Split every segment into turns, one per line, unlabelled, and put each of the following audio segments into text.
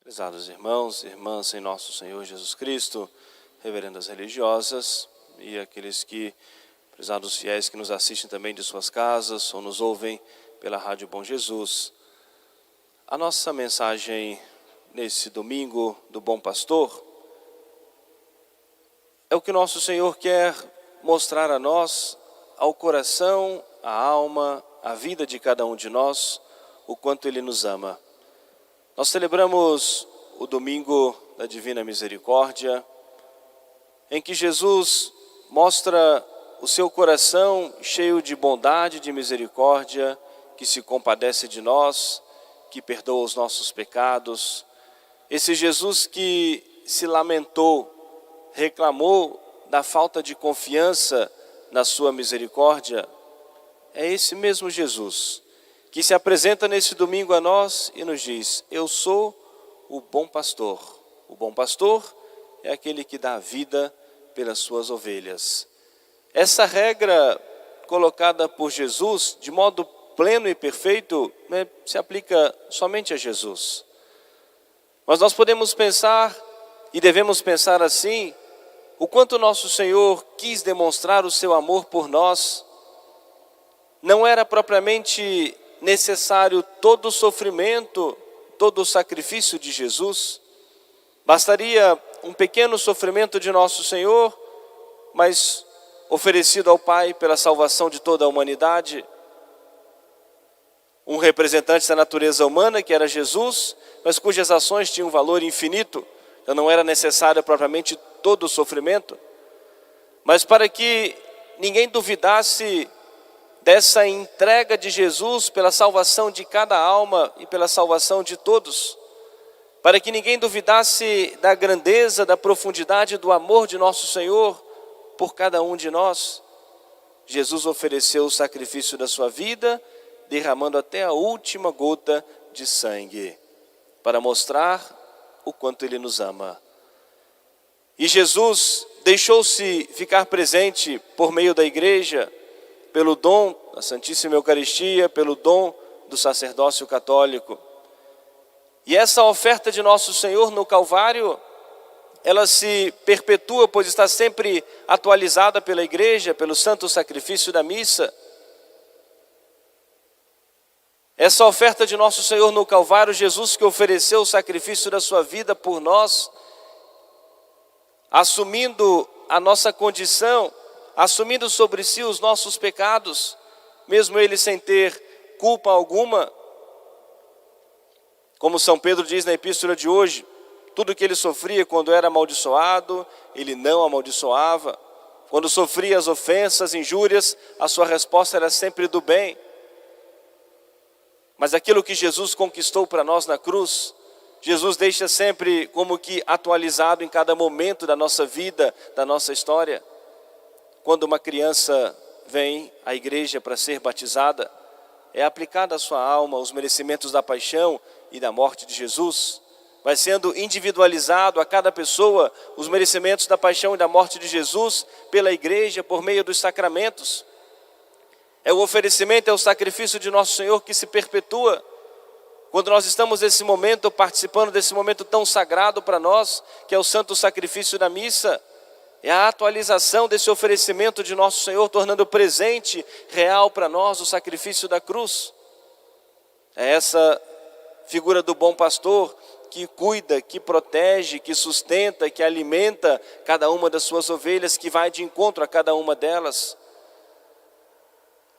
Prezados irmãos e irmãs em nosso Senhor Jesus Cristo, reverendas religiosas e aqueles prezados fiéis que nos assistem também de suas casas ou nos ouvem pela Rádio Bom Jesus. A nossa mensagem nesse domingo do Bom Pastor é o que nosso Senhor quer mostrar a nós, ao coração, à alma, à vida de cada um de nós, o quanto Ele nos ama. Nós celebramos o domingo da Divina Misericórdia, em que Jesus mostra o seu coração cheio de bondade e de misericórdia, que se compadece de nós, que perdoa os nossos pecados. Esse Jesus que se lamentou, reclamou da falta de confiança na sua misericórdia, é esse mesmo Jesus que se apresenta nesse domingo a nós e nos diz: eu sou o bom pastor. O bom pastor é aquele que dá a vida pelas suas ovelhas. Essa regra colocada por Jesus de modo pleno e perfeito, se aplica somente a Jesus. Mas nós podemos pensar, e devemos pensar assim, o quanto nosso Senhor quis demonstrar o seu amor por nós. Não era propriamente necessário todo o sofrimento, todo o sacrifício de Jesus. Bastaria um pequeno sofrimento de nosso Senhor, mas oferecido ao Pai pela salvação de toda a humanidade. Um representante da natureza humana, que era Jesus, mas cujas ações tinham um valor infinito. Então não era necessário propriamente todo o sofrimento. Mas para que ninguém duvidasse dessa entrega de Jesus pela salvação de cada alma e pela salvação de todos, para que ninguém duvidasse da grandeza, da profundidade do amor de nosso Senhor por cada um de nós, Jesus ofereceu o sacrifício da sua vida, derramando até a última gota de sangue, para mostrar o quanto Ele nos ama. E Jesus deixou-se ficar presente por meio da igreja, pelo dom da Santíssima Eucaristia, pelo dom do sacerdócio católico. E essa oferta de nosso Senhor no Calvário, ela se perpetua, pois está sempre atualizada pela igreja, pelo santo sacrifício da missa. Essa oferta de nosso Senhor no Calvário, Jesus que ofereceu o sacrifício da sua vida por nós, assumindo a nossa condição, assumindo sobre si os nossos pecados, mesmo Ele sem ter culpa alguma. Como São Pedro diz na epístola de hoje, tudo que Ele sofria quando era amaldiçoado, Ele não amaldiçoava. Quando sofria as ofensas, injúrias, a sua resposta era sempre do bem. Mas aquilo que Jesus conquistou para nós na cruz, Jesus deixa sempre como que atualizado em cada momento da nossa vida, da nossa história. Quando uma criança vem à igreja para ser batizada, é aplicada à sua alma os merecimentos da paixão e da morte de Jesus. Vai sendo individualizado a cada pessoa os merecimentos da paixão e da morte de Jesus pela igreja, por meio dos sacramentos. É o oferecimento, é o sacrifício de nosso Senhor que se perpetua. Quando nós estamos nesse momento, participando desse momento tão sagrado para nós, que é o santo sacrifício da missa, é a atualização desse oferecimento de nosso Senhor, tornando presente, real para nós, o sacrifício da cruz. É essa figura do bom pastor que cuida, que protege, que sustenta, que alimenta cada uma das suas ovelhas, que vai de encontro a cada uma delas.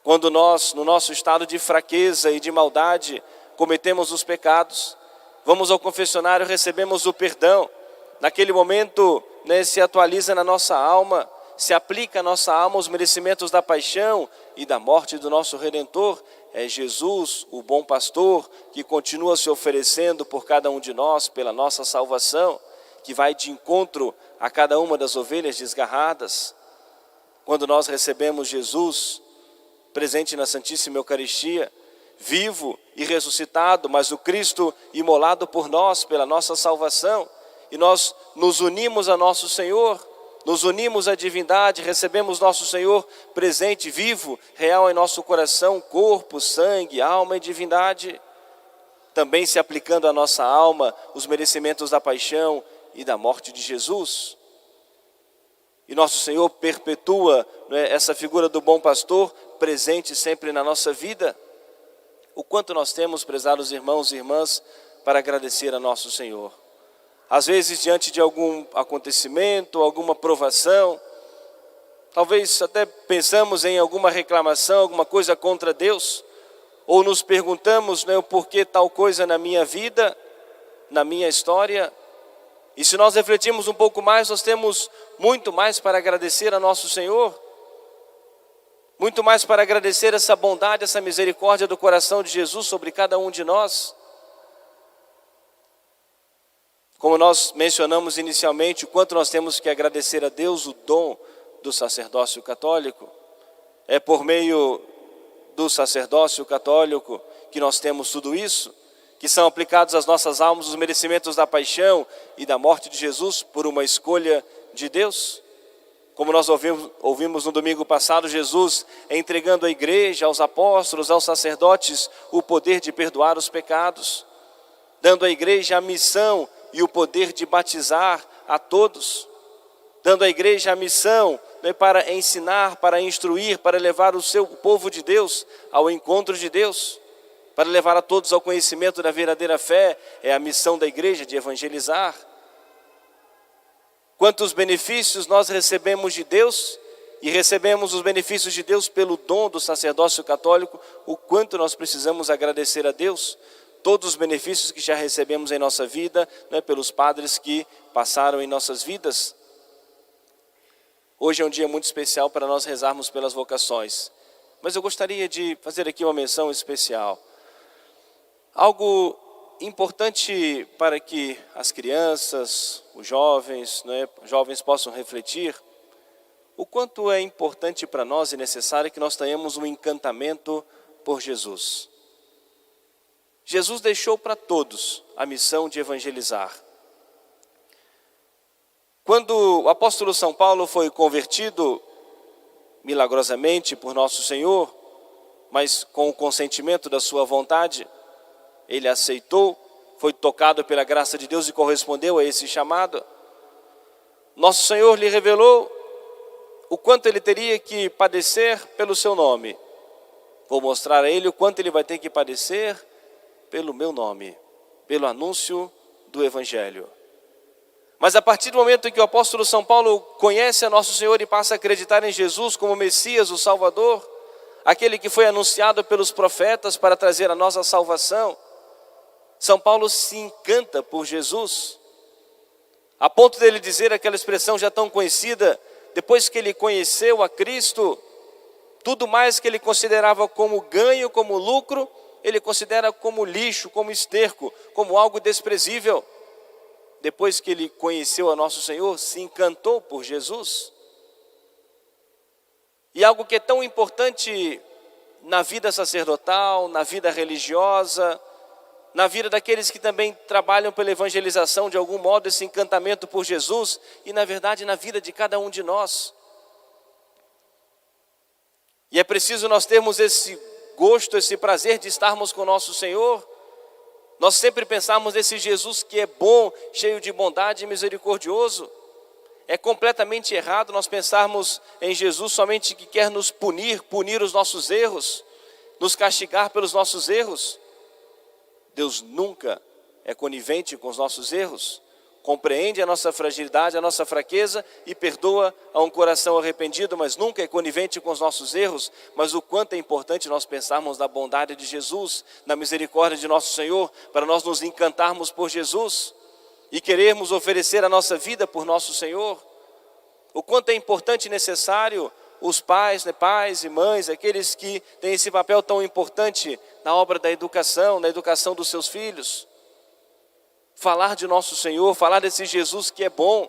Quando nós, no nosso estado de fraqueza e de maldade, cometemos os pecados, vamos ao confessionário, recebemos o perdão. Naquele momento, se atualiza na nossa alma, se aplica à nossa alma os merecimentos da paixão e da morte do nosso Redentor. É Jesus, o bom pastor, que continua se oferecendo por cada um de nós, pela nossa salvação, que vai de encontro a cada uma das ovelhas desgarradas. Quando nós recebemos Jesus, presente na Santíssima Eucaristia, vivo e ressuscitado, mas o Cristo imolado por nós, pela nossa salvação, e nós nos unimos a nosso Senhor, nos unimos à divindade, recebemos nosso Senhor presente, vivo, real em nosso coração, corpo, sangue, alma e divindade. também se aplicando à nossa alma os merecimentos da paixão e da morte de Jesus. E nosso Senhor perpetua, né, essa figura do bom pastor presente sempre na nossa vida. O quanto nós temos, prezados irmãos e irmãs, para agradecer a nosso Senhor. Às vezes, diante de algum acontecimento, alguma provação, talvez até pensamos em alguma reclamação, alguma coisa contra Deus, ou nos perguntamos, né, o porquê tal coisa na minha vida, na minha história. E se nós refletirmos um pouco mais, nós temos muito mais para agradecer a nosso Senhor, muito mais para agradecer essa bondade, essa misericórdia do coração de Jesus sobre cada um de nós. Como nós mencionamos inicialmente, o quanto nós temos que agradecer a Deus o dom do sacerdócio católico. É por meio do sacerdócio católico que nós temos tudo isso, que são aplicados às nossas almas os merecimentos da paixão e da morte de Jesus por uma escolha de Deus. Como nós ouvimos no domingo passado, Jesus entregando à igreja, aos apóstolos, aos sacerdotes, o poder de perdoar os pecados, dando à igreja a missão e o poder de batizar a todos, dando à igreja a missão, né, para ensinar, para instruir, para levar o seu povo de Deus ao encontro de Deus, para levar a todos ao conhecimento da verdadeira fé. É a missão da igreja de evangelizar. Quantos benefícios nós recebemos de Deus, e recebemos os benefícios de Deus pelo dom do sacerdócio católico, o quanto nós precisamos agradecer a Deus, todos os benefícios que já recebemos em nossa vida, né, pelos padres que passaram em nossas vidas. Hoje é um dia muito especial para nós rezarmos pelas vocações, mas eu gostaria de fazer aqui uma menção especial. Algo importante para que as crianças, os jovens, né, jovens possam refletir, o quanto é importante para nós e necessário que nós tenhamos um encantamento por Jesus. Jesus deixou para todos a missão de evangelizar. Quando o apóstolo São Paulo foi convertido milagrosamente por nosso Senhor, mas com o consentimento da sua vontade, ele aceitou, foi tocado pela graça de Deus e correspondeu a esse chamado. Nosso Senhor lhe revelou o quanto ele teria que padecer pelo seu nome. Vou mostrar a ele o quanto ele vai ter que padecer pelo meu nome, pelo anúncio do Evangelho. Mas a partir do momento em que o apóstolo São Paulo conhece a nosso Senhor e passa a acreditar em Jesus como o Messias, o Salvador, aquele que foi anunciado pelos profetas para trazer a nós a salvação, São Paulo se encanta por Jesus, a ponto dele dizer aquela expressão já tão conhecida: depois que ele conheceu a Cristo, tudo mais que ele considerava como ganho, como lucro, ele considera como lixo, como esterco, como algo desprezível. Depois que ele conheceu a nosso Senhor, se encantou por Jesus. E algo que é tão importante na vida sacerdotal, na vida religiosa, na vida daqueles que também trabalham pela evangelização de algum modo, esse encantamento por Jesus, e na verdade na vida de cada um de nós. E é preciso nós termos esse gosto, esse prazer de estarmos com o nosso Senhor. Nós sempre pensamos nesse Jesus que é bom, cheio de bondade e misericordioso. É completamente errado nós pensarmos em Jesus somente que quer nos punir os nossos erros, nos castigar pelos nossos erros. Deus nunca é conivente com os nossos erros, compreende a nossa fragilidade, a nossa fraqueza e perdoa a um coração arrependido, mas nunca é conivente com os nossos erros. Mas o quanto é importante nós pensarmos na bondade de Jesus, na misericórdia de nosso Senhor, para nós nos encantarmos por Jesus e querermos oferecer a nossa vida por nosso Senhor. O quanto é importante e necessário os pais, né, pais e mães, aqueles que têm esse papel tão importante na obra da educação, na educação dos seus filhos. Falar de nosso Senhor, falar desse Jesus que é bom,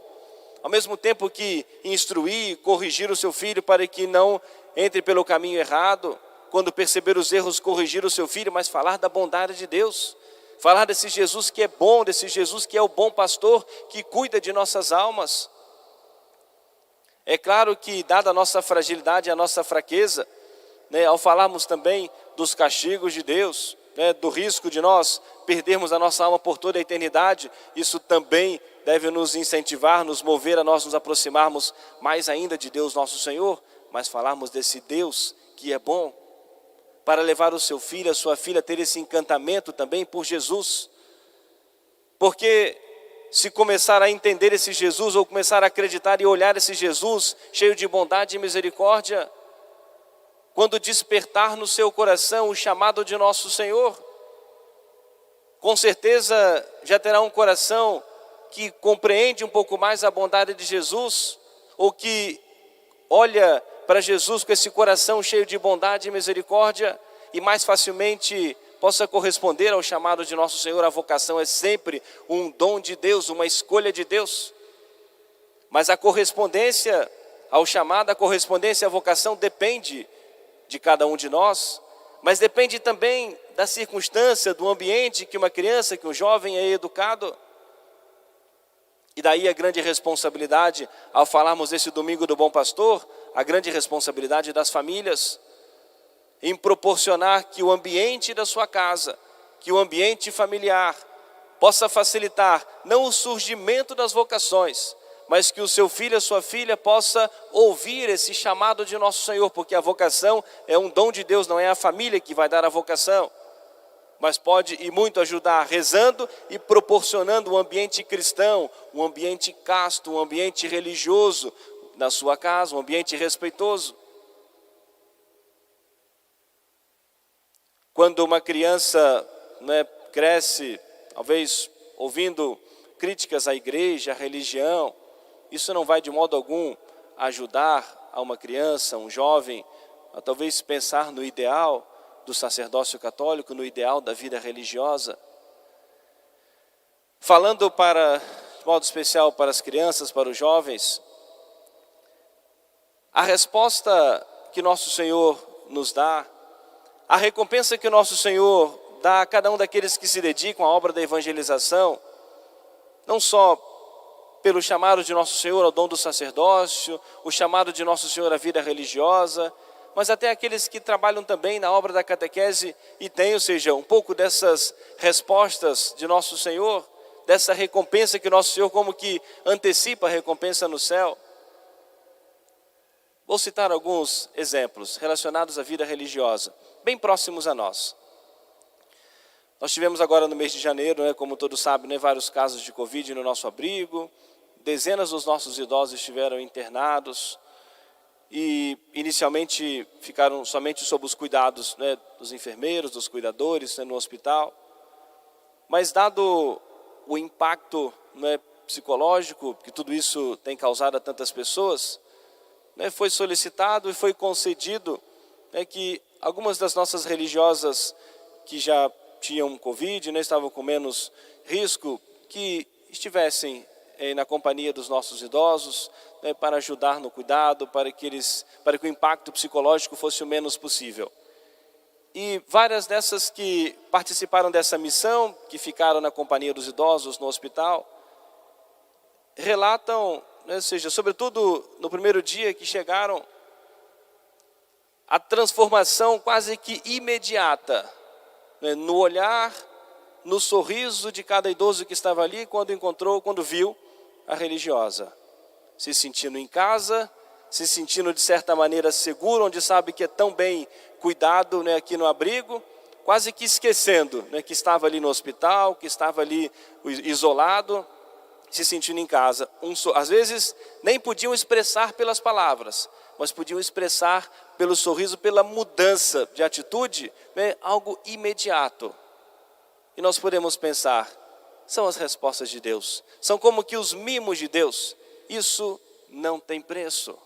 ao mesmo tempo que instruir, corrigir o seu filho para que não entre pelo caminho errado, quando perceber os erros, corrigir o seu filho, mas falar da bondade de Deus, falar desse Jesus que é bom, desse Jesus que é o bom pastor, que cuida de nossas almas. É claro que, dada a nossa fragilidade e a nossa fraqueza, né, ao falarmos também dos castigos de Deus, né, do risco de nós perdermos a nossa alma por toda a eternidade, isso também deve nos incentivar, nos mover a nós nos aproximarmos mais ainda de Deus nosso Senhor, mas falarmos desse Deus que é bom, para levar o seu filho, a sua filha a ter esse encantamento também por Jesus. Porque se começar a entender esse Jesus, ou começar a acreditar e olhar esse Jesus cheio de bondade e misericórdia, quando despertar no seu coração o chamado de nosso Senhor, com certeza já terá um coração que compreende um pouco mais a bondade de Jesus, ou que olha para Jesus com esse coração cheio de bondade e misericórdia, e mais facilmente possa corresponder ao chamado de nosso Senhor. A vocação é sempre um dom de Deus, uma escolha de Deus. Mas a correspondência ao chamado, a correspondência à vocação depende de cada um de nós, mas depende também da circunstância, do ambiente que uma criança, que um jovem é educado. E daí a grande responsabilidade, ao falarmos desse domingo do Bom Pastor, a grande responsabilidade das famílias, em proporcionar que o ambiente da sua casa, que o ambiente familiar, possa facilitar não o surgimento das vocações, mas que o seu filho, a sua filha, possa ouvir esse chamado de nosso Senhor, porque a vocação é um dom de Deus, não é a família que vai dar a vocação, mas pode e muito ajudar rezando e proporcionando um ambiente cristão, um ambiente casto, um ambiente religioso na sua casa, um ambiente respeitoso. Quando uma criança, né, cresce, talvez ouvindo críticas à igreja, à religião, isso não vai de modo algum ajudar a uma criança, um jovem, a talvez pensar no ideal do sacerdócio católico, no ideal da vida religiosa. Falando de modo especial para as crianças, para os jovens, a resposta que nosso Senhor nos dá, a recompensa que nosso Senhor dá a cada um daqueles que se dedicam à obra da evangelização, não só pelo chamado de nosso Senhor ao dom do sacerdócio, o chamado de nosso Senhor à vida religiosa, mas até aqueles que trabalham também na obra da catequese e têm, ou seja, um pouco dessas respostas de nosso Senhor, dessa recompensa que nosso Senhor como que antecipa a recompensa no céu. Vou citar alguns exemplos relacionados à vida religiosa, bem próximos a nós. Nós tivemos agora no mês de janeiro, né, como todos sabem, né, vários casos de Covid no nosso abrigo, dezenas dos nossos idosos estiveram internados, e inicialmente ficaram somente sob os cuidados, né, dos enfermeiros, dos cuidadores, né, no hospital. Mas dado o impacto, né, psicológico que tudo isso tem causado a tantas pessoas, né, foi solicitado e foi concedido, né, que algumas das nossas religiosas que já tinham Covid, né, estavam com menos risco, que estivessem na companhia dos nossos idosos, né, para ajudar no cuidado, para que o impacto psicológico fosse o menos possível. E várias dessas que participaram dessa missão, que ficaram na companhia dos idosos no hospital, relatam, né, ou seja, sobretudo no primeiro dia que chegaram, a transformação quase que imediata, né, no olhar, no sorriso de cada idoso que estava ali quando viu a religiosa, se sentindo em casa, se sentindo de certa maneira seguro, onde sabe que é tão bem cuidado, né, aqui no abrigo, quase que esquecendo, né, que estava ali no hospital, que estava ali isolado, se sentindo em casa. Às vezes nem podiam expressar pelas palavras, mas podiam expressar pelo sorriso, pela mudança de atitude, né, algo imediato. E nós podemos pensar, são as respostas de Deus, são como que os mimos de Deus. Isso não tem preço,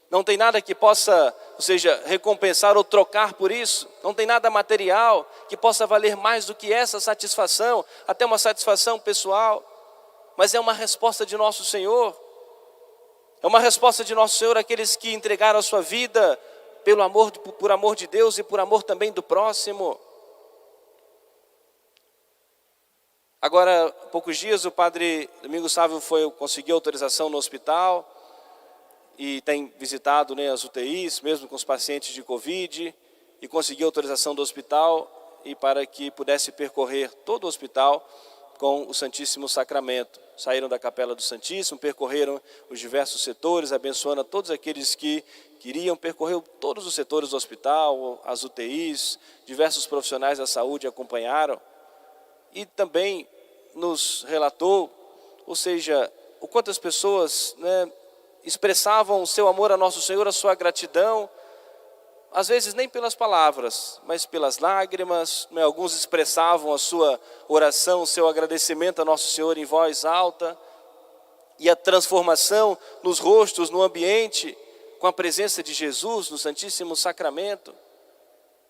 não tem nada que possa, ou seja, recompensar ou trocar por isso, não tem nada material que possa valer mais do que essa satisfação, até uma satisfação pessoal, mas é uma resposta de nosso Senhor, é uma resposta de nosso Senhor àqueles que entregaram a sua vida por amor de Deus e por amor também do próximo. Agora, há poucos dias, o padre Domingos Sávio conseguiu autorização no hospital e tem visitado, né, as UTIs, mesmo com os pacientes de Covid, e conseguiu autorização do hospital. e para que pudesse percorrer todo o hospital com o Santíssimo Sacramento. Saíram da Capela do Santíssimo, percorreram os diversos setores, abençoando a todos aqueles que queriam, percorreu todos os setores do hospital, as UTIs, diversos profissionais da saúde acompanharam. E também nos relatou, ou seja, o quanto as pessoas expressavam o seu amor a Nosso Senhor, a sua gratidão, às vezes nem pelas palavras, mas pelas lágrimas. Alguns expressavam a sua oração, o seu agradecimento a Nosso Senhor em voz alta, e a transformação nos rostos, no ambiente, com a presença de Jesus no Santíssimo Sacramento.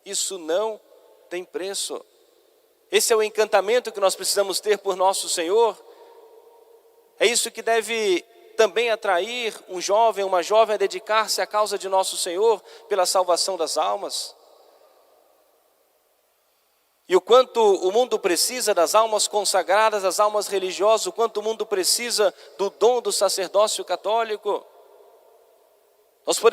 Isso não tem preço. Esse é o encantamento que nós precisamos ter por Nosso Senhor. É isso que deve também atrair um jovem, uma jovem a dedicar-se à causa de Nosso Senhor pela salvação das almas. E o quanto o mundo precisa das almas consagradas, das almas religiosas, o quanto o mundo precisa do dom do sacerdócio católico. Nós podemos